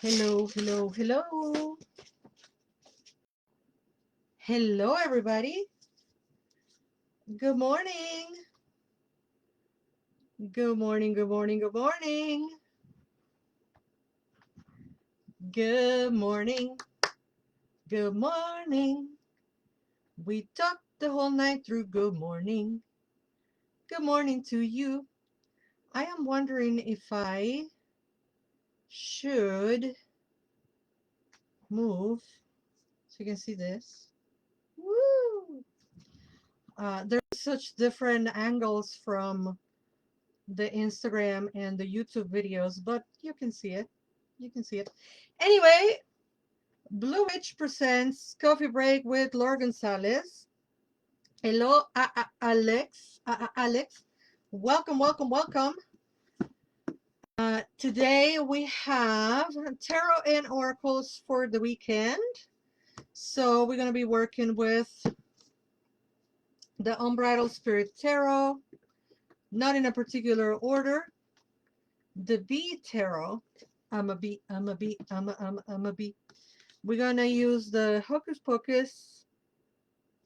Hello, hello, hello. Hello, everybody. Good morning. Good morning, good morning, good morning. Good morning, good morning. We talked the whole night through. Good morning. Good morning to you. I am wondering if I should move so you can see this. Woo! There's such different angles from the Instagram and the YouTube videos, but you can see it. You can see it. Anyway, Blue Witch presents Coffee Break with Laura González. Hello, Alex. Alex. Welcome, welcome, welcome. Today we have tarot and oracles for the weekend. So we're going to be working with the Unbridled Spirit Tarot, not in a particular order. The B Tarot. I'm a B. We're going to use the Hocus Pocus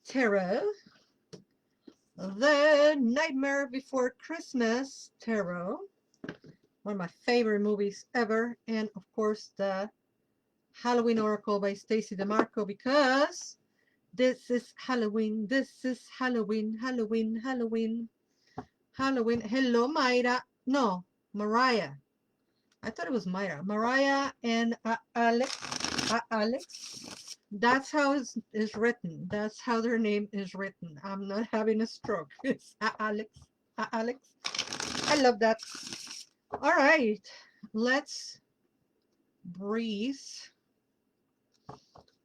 Tarot, the Nightmare Before Christmas Tarot, one of my favorite movies ever, and of course the Halloween Oracle by Stacey DeMarco, because this is Halloween, this is Halloween, Halloween, Halloween, Halloween. Hello, Mayra. No, Mariah. I thought it was Mayra. Mariah and Alex. Alex. That's how it's written. That's how their name is written. I'm not having a stroke. It's Alex. Alex. I love that. All right. Let's breathe.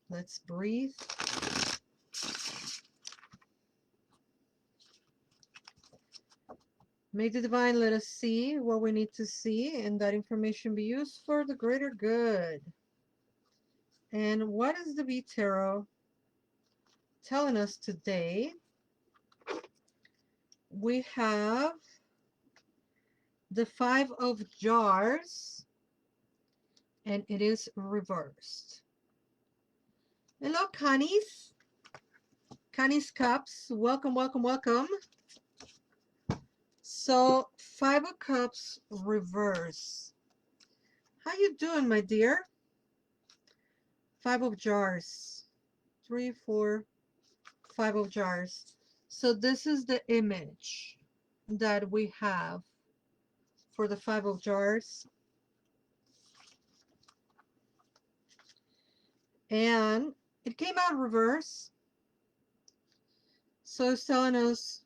Let's breathe. May the divine let us see what we need to see, and that information be used for the greater good. And what is the B Tarot telling us today? We have the Five of Jars, and it is reversed. Hello, Connie's. Connie's Cups. Welcome, welcome, welcome. So, Five of Cups reverse. How you doing, my dear? Five of Jars. 3, 4, 5 of Jars. So this is the image that we have for the Five of Jars. And it came out reverse. So it's telling us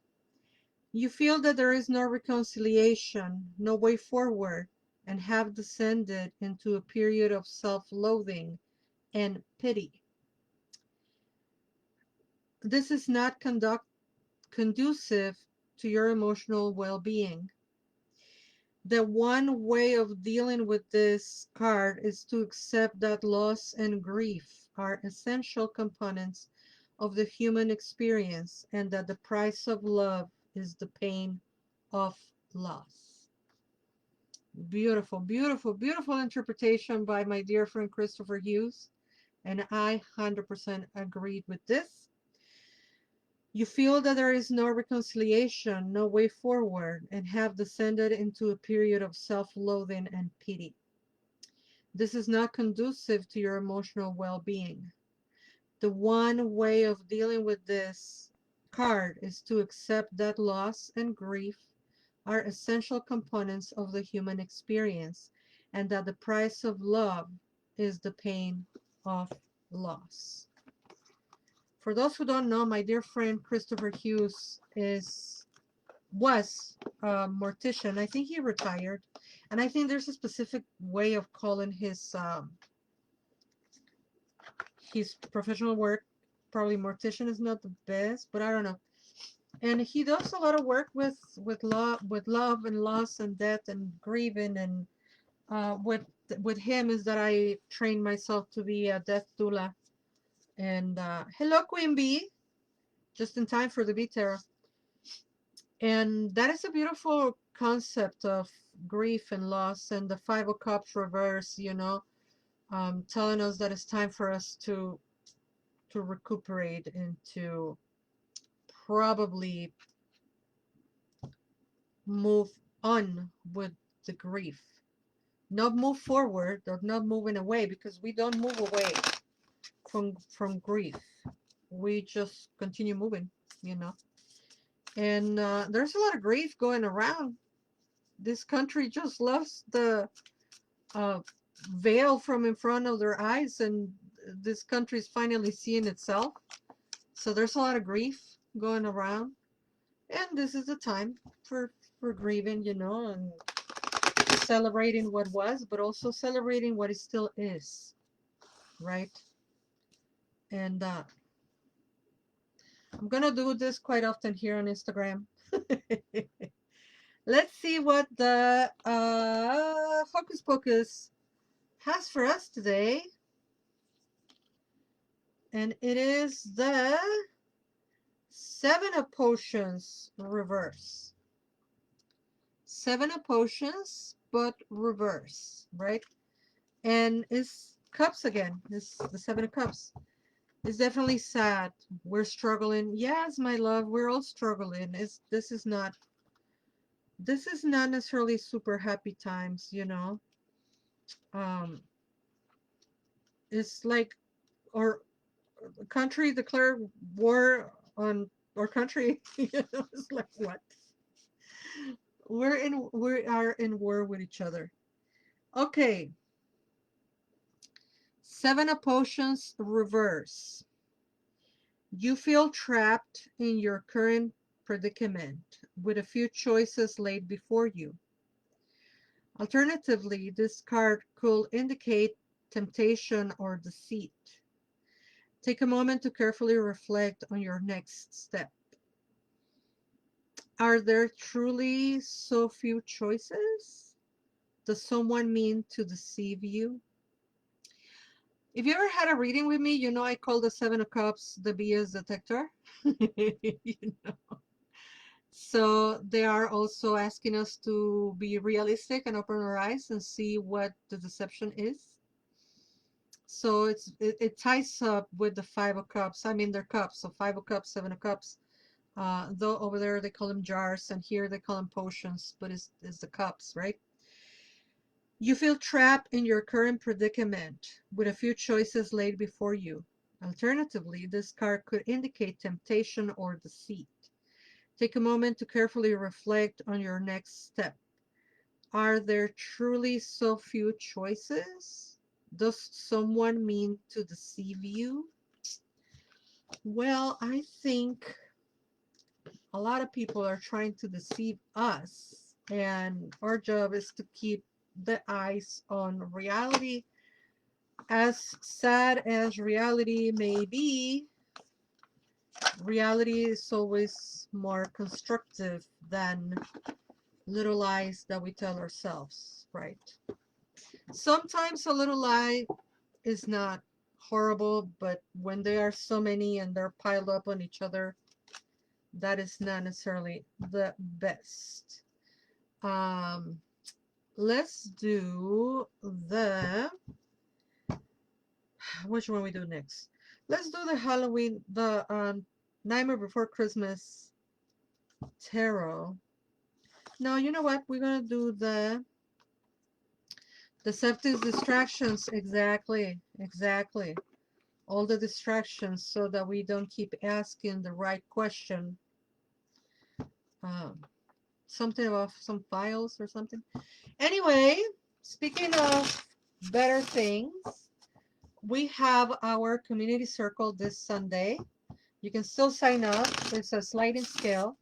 you feel that there is no reconciliation, no way forward, and have descended into a period of self-loathing and pity. This is not conducive to your emotional well-being. The one way of dealing with this card is to accept that loss and grief are essential components of the human experience, and that the price of love is the pain of loss. Beautiful, beautiful, beautiful interpretation by my dear friend Christopher Hughes, and I 100% agreed with this. You feel that there is no reconciliation, no way forward, and have descended into a period of self-loathing and pity. This is not conducive to your emotional well-being. The one way of dealing with this card is to accept that loss and grief are essential components of the human experience, and that the price of love is the pain of loss. For those who don't know, my dear friend Christopher Hughes was a mortician. I think he retired, and I think there's a specific way of calling his professional work. Probably mortician is not the best, but I don't know. And he does a lot of work with love and loss and death and grieving. And with him is that I trained myself to be a death doula. And hello, Queen Bee, just in time for the B Tarot. And that is a beautiful concept of grief and loss, and the Five of Cups reverse, you know. telling us that it's time for us to recuperate and to probably move on with the grief. Not move forward or not moving away, because we don't move away from grief. We just continue moving, you know. And there's a lot of grief going around. This country just lost the uh, veil from in front of their eyes, and this country is finally seeing itself. So there's a lot of grief going around, and this is the time for grieving, you know, and celebrating what was, but also celebrating what it still is, right? And I'm gonna do this quite often here on Instagram. Let's see what the Hocus Pocus has for us today. And it is the Seven of Potions reverse. Seven of Potions, but reverse, right? And it's cups again. It's the Seven of Cups. It's definitely sad. We're struggling. Yes, my love, we're all struggling. This is not necessarily super happy times, you know. Um, it's like our country declared war on our country. You know, it's like what? We are in war with each other. Okay. Seven of Potions reverse. You feel trapped in your current predicament with a few choices laid before you. Alternatively, this card could indicate temptation or deceit. Take a moment to carefully reflect on your next step. Are there truly so few choices? Does someone mean to deceive you? If you ever had a reading with me, you know I call the Seven of Cups the BS detector. You know? So they are also asking us to be realistic and open our eyes and see what the deception is. So it ties up with the Five of Cups. I mean, they're cups. So Five of Cups, Seven of Cups. Though over there they call them jars, and here they call them potions, but it's the cups, right? You feel trapped in your current predicament with a few choices laid before you. Alternatively, this card could indicate temptation or deceit. Take a moment to carefully reflect on your next step. Are there truly so few choices? Does someone mean to deceive you? Well, I think a lot of people are trying to deceive us, and our job is to keep the eyes on reality. As sad as reality may be, reality is always more constructive than little lies that we tell ourselves, right? Sometimes a little lie is not horrible, but when there are so many and they're piled up on each other, that is not necessarily the best. Let's do the, which one we do next? Let's do the Halloween, the Nightmare Before Christmas Tarot. No, you know what? We're gonna do the deceptive distractions. Exactly. All the distractions so that we don't keep asking the right question. Um, Something about some files or something. Anyway, speaking of better things, we have our community circle this Sunday. You can still sign up. It's a sliding scale.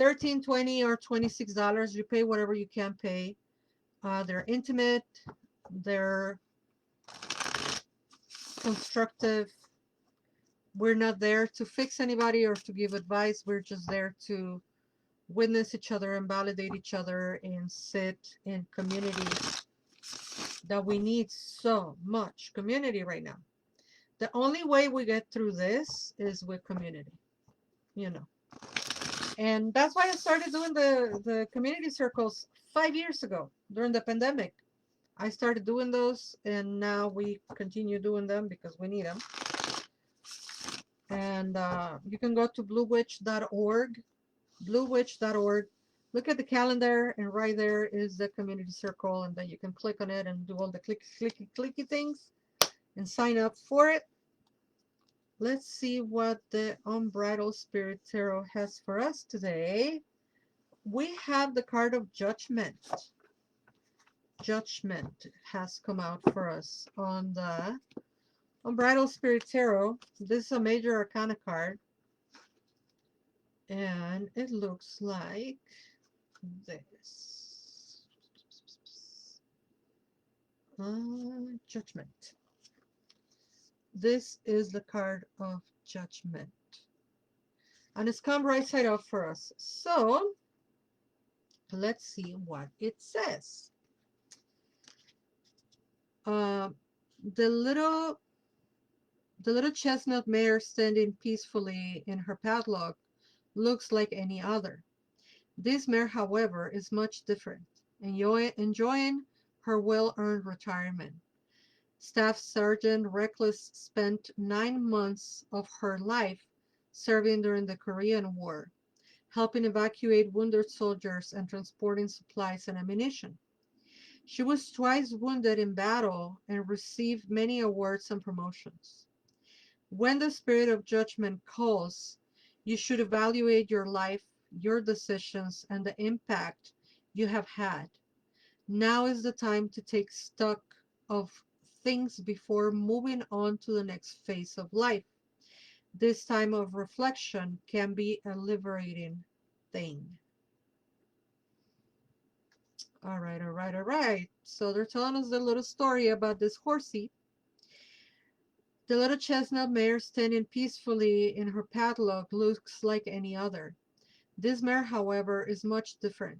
$13, $20, or $26. You pay whatever you can pay. They're intimate. They're constructive. We're not there to fix anybody or to give advice. We're just there to witness each other and validate each other and sit in community that we need so much community right now. The only way we get through this is with community, you know. And that's why I started doing the community circles 5 years ago during the pandemic. I started doing those, and now we continue doing them because we need them. And you can go to bluewitch.org, bluewitch.org. Look at the calendar, and right there is the community circle, and then you can click on it and do all the clicky things and sign up for it. Let's see what the Unbridled Spirit Tarot has for us today. We have the card of Judgment. Judgment has come out for us on the Unbridled Spirit Tarot. This is a major arcana card, and it looks like this. Judgment. This is the card of Judgment, and it's come right side up for us. So let's see what it says. The little chestnut mare standing peacefully in her paddock looks like any other. This mare, however, is much different, enjoying her well-earned retirement. Staff Sergeant Reckless spent 9 months of her life serving during the Korean War, helping evacuate wounded soldiers and transporting supplies and ammunition. She was twice wounded in battle and received many awards and promotions. When the spirit of judgment calls, you should evaluate your life, your decisions, and the impact you have had. Now is the time to take stock of things before moving on to the next phase of life. This time of reflection can be a liberating thing. All right. So they're telling us the little story about this horsey. The little chestnut mare standing peacefully in her paddock looks like any other. This mare, however, is much different,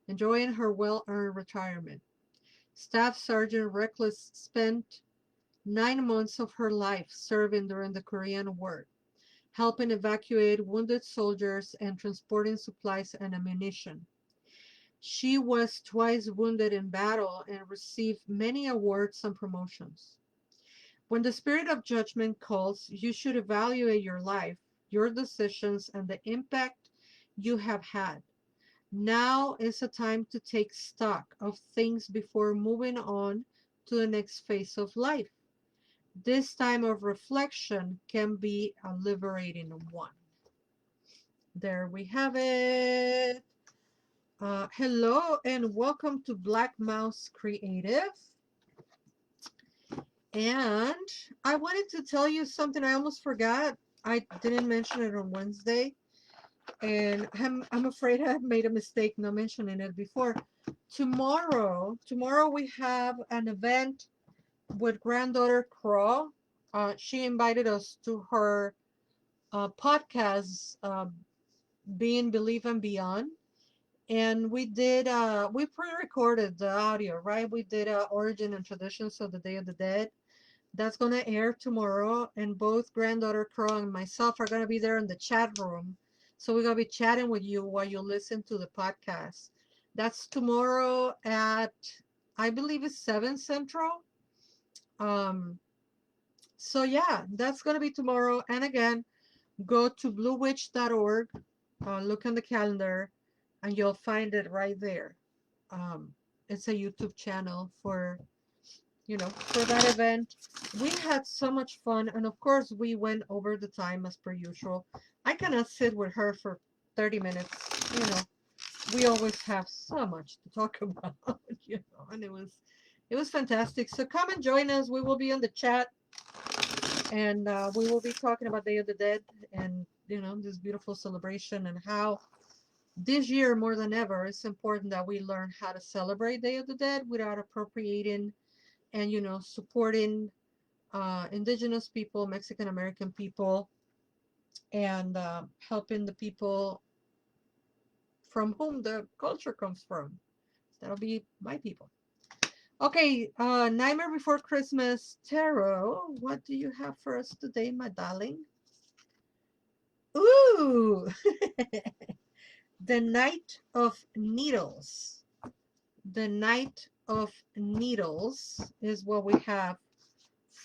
enjoying her well-earned retirement. Staff Sergeant Reckless spent 9 months of her life serving during the Korean War, helping evacuate wounded soldiers and transporting supplies and ammunition. She was twice wounded in battle and received many awards and promotions. When the spirit of judgment calls, you should evaluate your life, your decisions, and the impact you have had. Now is the time to take stock of things before moving on to the next phase of life. This time of reflection can be a liberating one. There we have it. Hello and welcome to Black Mouse Creative. And I wanted to tell you something I almost forgot. I didn't mention it on Wednesday, and I'm afraid I made a mistake not mentioning it before. Tomorrow we have an event with granddaughter Crow. She invited us to her podcast, Being Believe and Beyond. And we did, we pre-recorded the audio, right? We did Origin and Traditions of the Day of the Dead. That's going to air tomorrow, and both granddaughter Crow and myself are going to be there in the chat room. So we're going to be chatting with you while you listen to the podcast. That's tomorrow at, I believe it's 7 Central. So yeah, that's going to be tomorrow. And again, go to bluewitch.org, look on the calendar, and you'll find it right there. It's a YouTube channel for, for that event. We had so much fun, and of course we went over the time as per usual. I cannot sit with her for 30 minutes. We always have so much to talk about, and it was fantastic. So come and join us. We will be in the chat, and we will be talking about Day of the Dead and this beautiful celebration, and how this year more than ever it's important that we learn how to celebrate Day of the Dead without appropriating and supporting indigenous people, Mexican American people, and helping the people from whom the culture comes from. That'll be my people. Okay, Nightmare Before Christmas Tarot, what do you have for us today, my darling? Ooh! The Knight of Needles. The Knight of Needles is what we have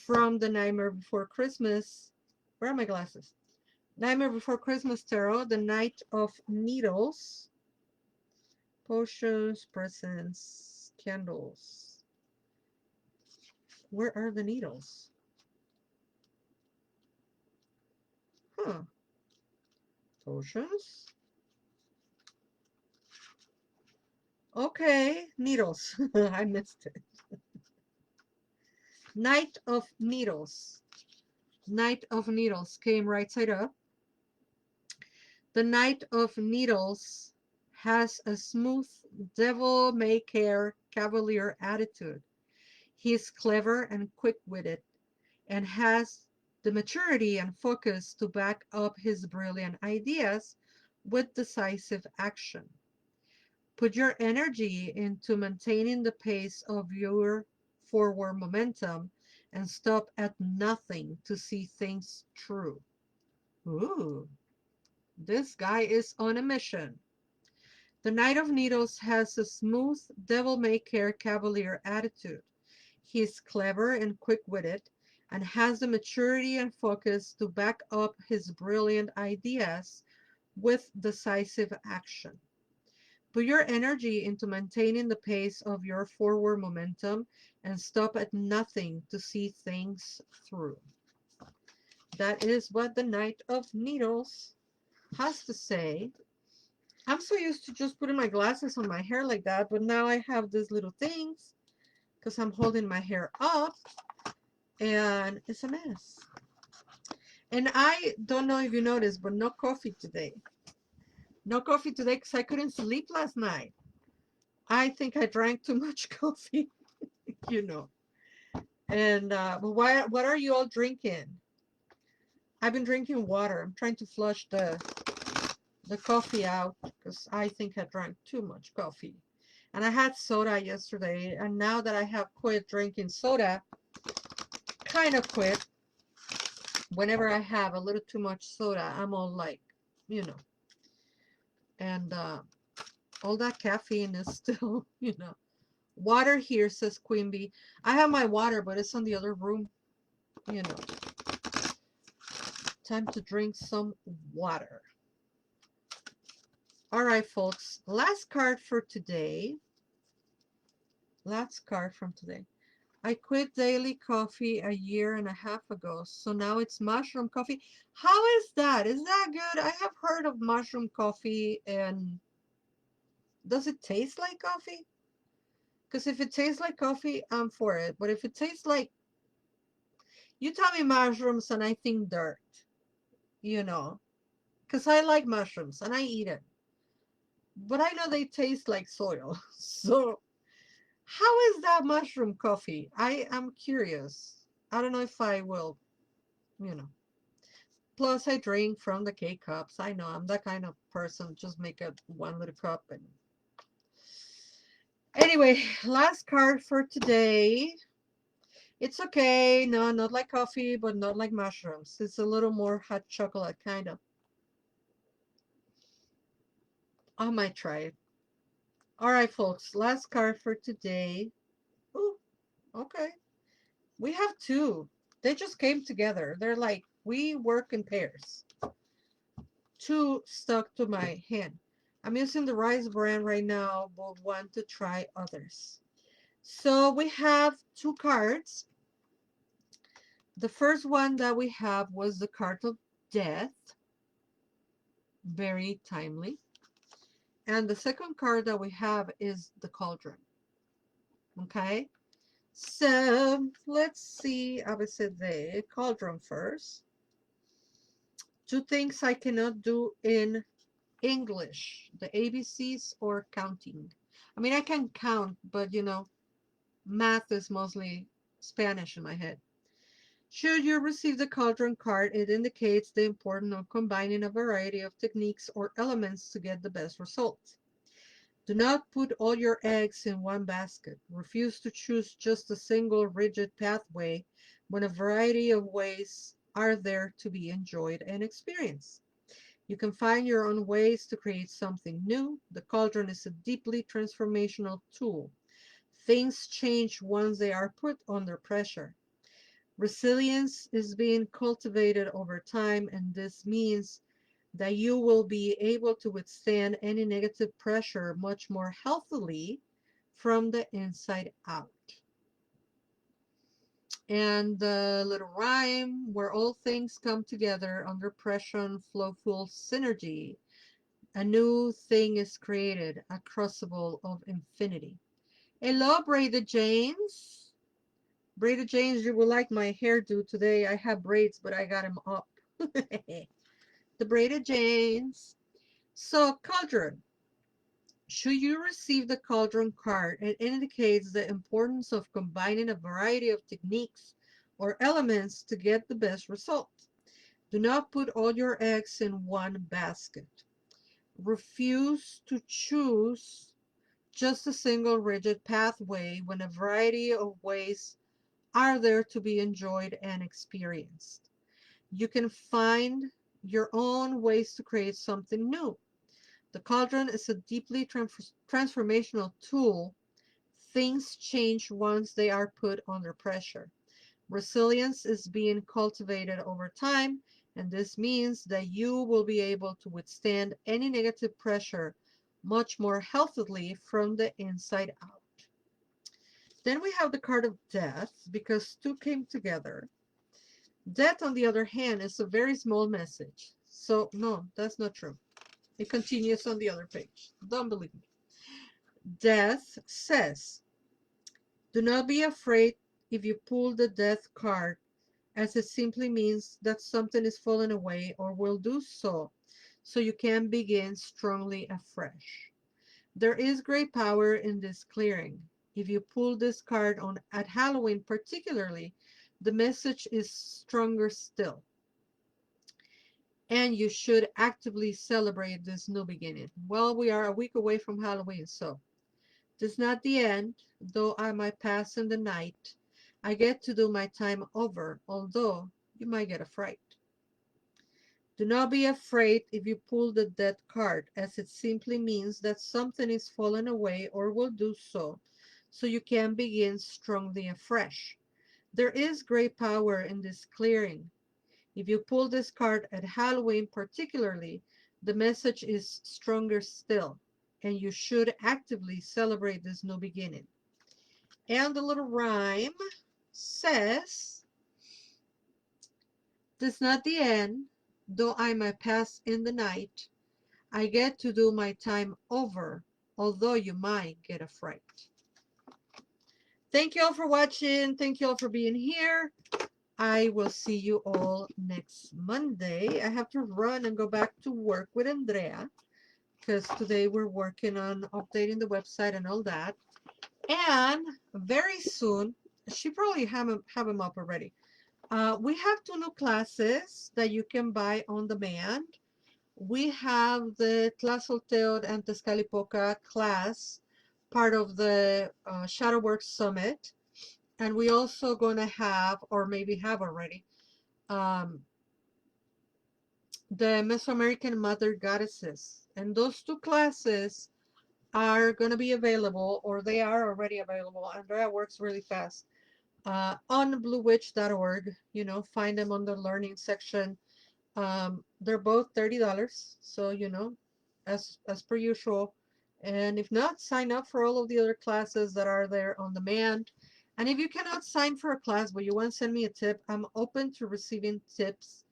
from the Nightmare Before Christmas. Where are my glasses? Nightmare Before Christmas Tarot, the Knight of Needles. Potions, presents, candles. Where are the needles? Huh. Potions. Okay, needles. I missed it. Knight of Needles. Knight of Needles came right side up. The Knight of Needles has a smooth, devil-may-care cavalier attitude. He is clever and quick-witted and has the maturity and focus to back up his brilliant ideas with decisive action. Put your energy into maintaining the pace of your forward momentum and stop at nothing to see things through. Ooh, this guy is on a mission. The Knight of Needles has a smooth, devil-may-care cavalier attitude. He is clever and quick-witted and has the maturity and focus to back up his brilliant ideas with decisive action. Put your energy into maintaining the pace of your forward momentum and stop at nothing to see things through. That is what the Knight of Needles has to say. I'm so used to just putting my glasses on my hair like that, but now I have these little things because I'm holding my hair up and it's a mess. And I don't know if you noticed, but no coffee today. No coffee today because I couldn't sleep last night. I think I drank too much coffee, you know. And what are you all drinking? I've been drinking water. I'm trying to flush the coffee out because I think I drank too much coffee. And I had soda yesterday, and now that I have quit drinking soda, kind of quit, whenever I have a little too much soda, I'm all like, you know, and all that caffeine is still, you know. Water here, says Queen Bee. I have my water, but it's in the other room, you know. Time to drink some water. All right, folks, last card for today. Last card from today. I quit daily coffee a year and a half ago, so now it's mushroom coffee. How is that? Is that good? I have heard of mushroom coffee, and does it taste like coffee? Because if it tastes like coffee, I'm for it. But if it tastes like, you tell me mushrooms and I think dirt, you know. Because I like mushrooms and I eat it. But I know they taste like soil. So how is that mushroom coffee? I am curious. I don't know if I will, you know. Plus, I drink from the K-cups. I know I'm that kind of person. Just make a one little cup. And anyway, last card for today. It's okay. No, not like coffee, but not like mushrooms. It's a little more hot chocolate, kind of. I might try it. All right, folks. Last card for today. Ooh, okay. We have two. They just came together. They're like, we work in pairs. Two stuck to my hand. I'm using the rice brand right now, but want to try others. So we have two cards. The first one that we have was the card of death. Very timely. And the second card that we have is the cauldron. Okay. So let's see. I would say the cauldron first. Two things I cannot do in English, the ABCs or counting. I mean, I can count, but you know, math is mostly Spanish in my head. Should you receive the cauldron card, it indicates the importance of combining a variety of techniques or elements to get the best results. Do not put all your eggs in one basket. Refuse to choose just a single rigid pathway when a variety of ways are there to be enjoyed and experienced. You can find your own ways to create something new. The cauldron is a deeply transformational tool. Things change once they are put under pressure. Resilience is being cultivated over time, and this means that you will be able to withstand any negative pressure much more healthily from the inside out. And the little rhyme, where all things come together under pressure and flow full synergy, a new thing is created, a crucible of infinity. Hello, Breda James. Breda James, you will like my hairdo today. I have braids, but I got them up. The Breda James. So, Cauldron. Should you receive the Cauldron card, it indicates the importance of combining a variety of techniques or elements to get the best result. Do not put all your eggs in one basket. Refuse to choose just a single rigid pathway when a variety of ways are there to be enjoyed and experienced. You can find your own ways to create something new. The cauldron is a deeply transformational tool. Things change once they are put under pressure. Resilience is being cultivated over time, and this means that you will be able to withstand any negative pressure much more healthily from the inside out. Then we have the card of death, because two came together. Death, on the other hand, is a very small message. So, no, that's not true. It continues on the other page. Don't believe me. Death says, do not be afraid if you pull the death card, as it simply means that something is falling away or will do so, so you can begin strongly afresh. There is great power in this clearing. If you pull this card on at Halloween particularly, the message is stronger still. And you should actively celebrate this new beginning. Well, we are a week away from Halloween, so this is not the end, though I might pass in the night. I get to do my time over, although you might get a fright. Do not be afraid if you pull the death card, as it simply means that something is falling away or will do so, so you can begin strongly afresh. There is great power in this clearing. If you pull this card at Halloween particularly, the message is stronger still, and you should actively celebrate this new beginning. And the little rhyme says, "'Tis not the end, though I might pass in the night. I get to do my time over, although you might get a fright." Thank you all for watching. Thank you all for being here. I will see you all next Monday. I have to run and go back to work with Andrea, because today we're working on updating the website and all that. And very soon, she probably have them up already. We have 2 new classes that you can buy on demand. We have the Tlazolteotl and Tezcatlipoca class, part of the Shadowworks Summit. And we also going to have, or maybe have already, the Mesoamerican Mother Goddesses. And those 2 classes are going to be available, or they are already available. Andrea works really fast. On bluewitch.org, find them on the learning section. They're both $30, so as per usual. And if not, sign up for all of the other classes that are there on demand. And if you cannot sign for a class but you want to send me a tip, I'm open to receiving tips.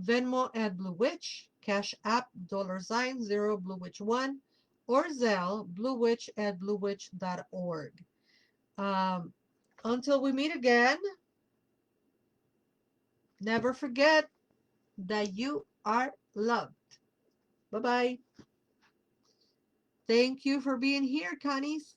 Venmo at bluewitch, Cashapp $0 bluewitch1, or Zelle bluewitch at bluewitch.org. Until we meet again, never forget that you are loved. Bye-bye. Thank you for being here, Connies.